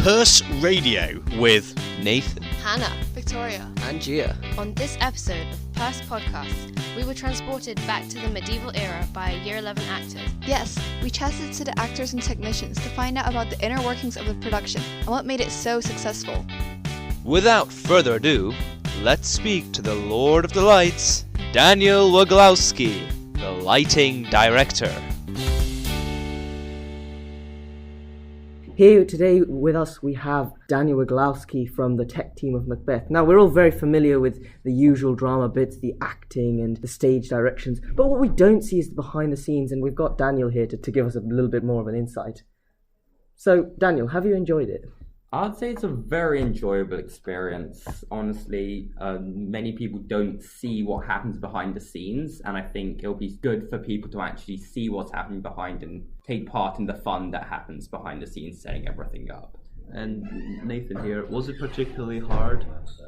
Purse Radio with Nathan, Hannah, Victoria, and Gia. On this episode of Purse Podcast, we were transported back to the medieval era by Year 11 actors. Yes, we chatted to the actors and technicians to find out about the inner workings of the production and what made it so successful. Without further ado, let's speak to the Lord of the Lights, Daniel Waglowski, the lighting director. Here today with us we have Daniel Waglowski from the tech team of Macbeth. Now we're all very familiar with the usual drama bits, the acting and the stage directions, but what we don't see is the behind the scenes, and we've got Daniel here to give us a little bit more of an insight. So Daniel, have you enjoyed it? I'd say it's a very enjoyable experience. Honestly, many people don't see what happens behind the scenes, and I think it'll be good for people to actually see what's happening behind and take part in the fun that happens behind the scenes, setting everything up. And Nathan here, was it particularly hard?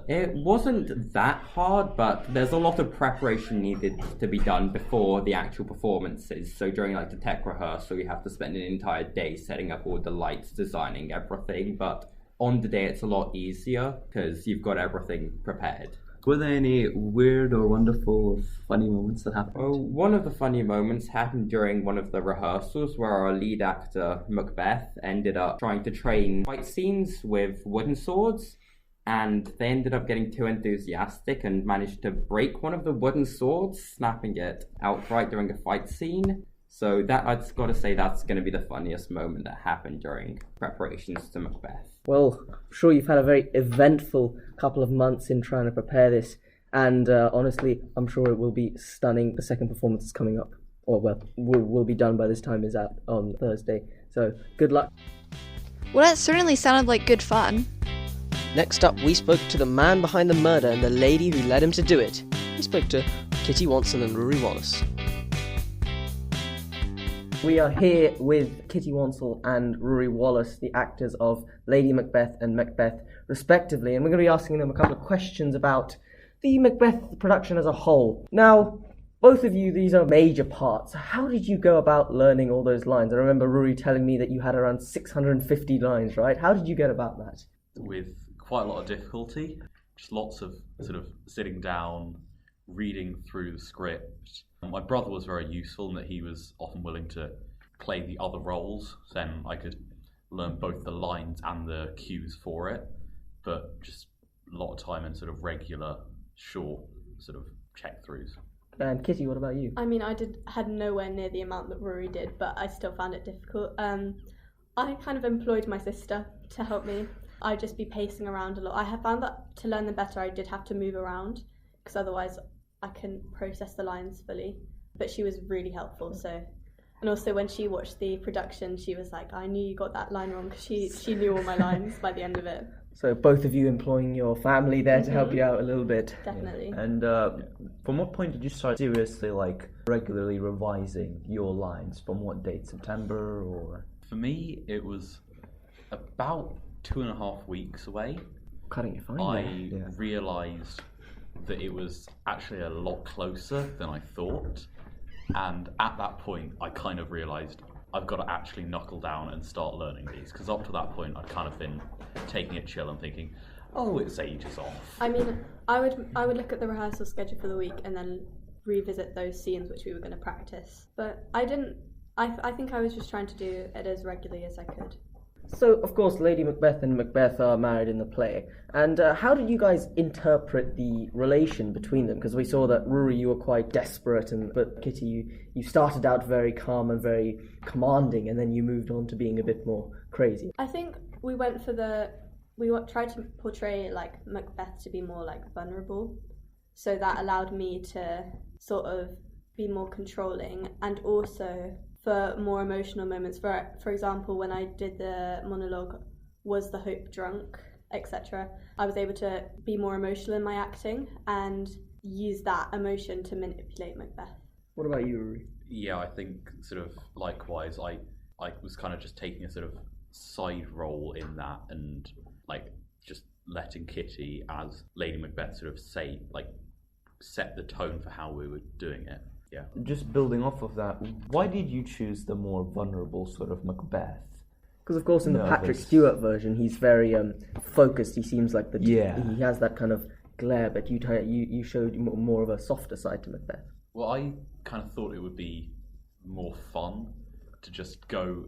It wasn't that hard, but there's a lot of preparation needed to be done before the actual performances. So during the tech rehearsal, you have to spend an entire day setting up all the lights, designing everything, but on the day it's a lot easier because you've got everything prepared. Were there any weird or wonderful or funny moments that happened? Oh, one of the funny moments happened during one of the rehearsals where our lead actor, Macbeth, ended up trying to train fight scenes with wooden swords, and they ended up getting too enthusiastic and managed to break one of the wooden swords, snapping it outright during a fight scene. So that, I've got to say, that's going to be the funniest moment that happened during preparations to Macbeth. Well, I'm sure you've had a very eventful couple of months in trying to prepare this, and honestly, I'm sure it will be stunning. The second performance is coming up, or will be done by this time is out on Thursday. So good luck. Well, that certainly sounded like good fun. Next up, we spoke to the man behind the murder and the lady who led him to do it. We spoke to Kitty Wanson and Ruairi Wallace. We are here with Kitty Wansel and Ruairi Wallace, the actors of Lady Macbeth and Macbeth, respectively, and we're going to be asking them a couple of questions about the Macbeth production as a whole. Now, both of you, these are major parts. How did you go about learning all those lines? I remember Ruairi telling me that you had around 650 lines, right? How did you get about that? With quite a lot of difficulty, just lots of sort of sitting down, reading through the script. My brother was very useful in that he was often willing to play the other roles, so then I could learn both the lines and the cues for it, but just a lot of time in sort of regular, short sort of check-throughs. And Kitty, what about you? I mean, had nowhere near the amount that Ruairi did, but I still found it difficult. I kind of employed my sister to help me. I'd just be pacing around a lot. I have found that to learn them better, I did have to move around, because otherwise I couldn't process the lines fully. But she was really helpful, so. And also when she watched the production, she was like, I knew you got that line wrong, because she knew all my lines by the end of it. So both of you employing your family there to help you out a little bit. Definitely. And from what point did you start seriously, regularly revising your lines? From what date? September or? For me, it was about 2.5 weeks away. Cutting it fine. I realised that it was actually a lot closer than I thought, and at that point I kind of realised I've got to actually knuckle down and start learning these, because up to that point I'd kind of been taking it chill and thinking, oh, it's ages off. I mean, I would look at the rehearsal schedule for the week and then revisit those scenes which we were going to practice, but I think I was just trying to do it as regularly as I could. So, of course, Lady Macbeth and Macbeth are married in the play. And how did you guys interpret the relation between them? Because we saw that, Ruairi, you were quite desperate, but Kitty, you started out very calm and very commanding, and then you moved on to being a bit more crazy. I think we tried to portray, Macbeth to be more, vulnerable. So that allowed me to sort of be more controlling, and also for more emotional moments. For example, when I did the monologue, was the hope drunk, etc., I was able to be more emotional in my acting and use that emotion to manipulate Macbeth. What about you, Ruairi? Yeah, I think sort of likewise, I was kind of just taking a sort of side role in that, and just letting Kitty as Lady Macbeth sort of set the tone for how we were doing it. Yeah. Just building off of that, why did you choose the more vulnerable sort of Macbeth? Because of course in the Nervous. Patrick Stewart version, he's very focused. He seems like Yeah. he has that kind of glare, but you showed more of a softer side to Macbeth. Well, I kind of thought it would be more fun to just go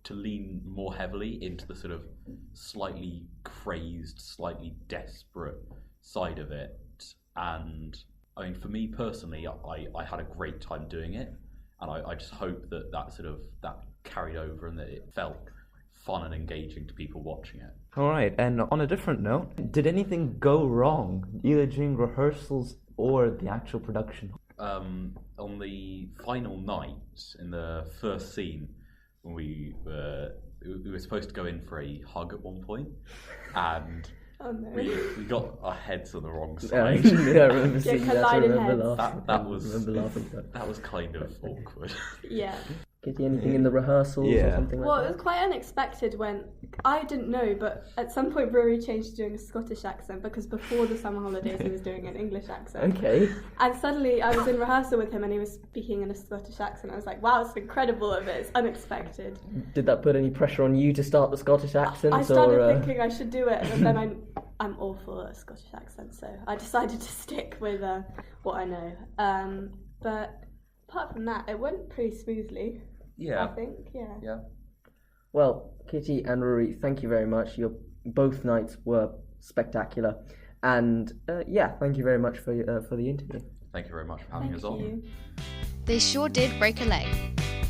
to lean more heavily into the sort of slightly crazed, slightly desperate side of it. And I mean, for me personally, I had a great time doing it, and I just hope that carried over and that it felt fun and engaging to people watching it. All right, and on a different note, did anything go wrong, either during rehearsals or the actual production? On the final night, in the first scene, when we were supposed to go in for a hug at one point, and Oh no. we got our heads on the wrong I side. remember seeing that. I colliding remember heads. laughing. That was I remember laughing at that. that was kind of awkward. Yeah. Kitty, anything in the rehearsals or Yeah. something like Well, that? it was quite unexpected when I didn't know, but at some point Ruairi changed to doing a Scottish accent because before the summer holidays he was doing an English accent. Okay. And suddenly I was in rehearsal with him and he was speaking in a Scottish accent. I was like, wow, it's incredible of it. It's unexpected. Did that put any pressure on you to start the Scottish accent? I started or, thinking I should do it, and then I'm awful at a Scottish accent, so I decided to stick with what I know. But apart from that, it went pretty smoothly. I think, yeah. Well, Kitty and Ruairi, thank you very much. Your both nights were spectacular, and thank you very much for the interview. Thank you very much for having Thank us on. you. They sure did break a leg.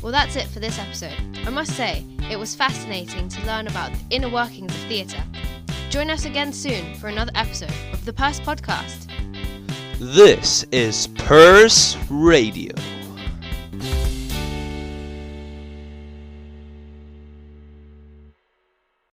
Well, that's it for this episode. I must say, it was fascinating to learn about the inner workings of theatre. Join us again soon for another episode of the Purse Podcast. This is Purse Radio.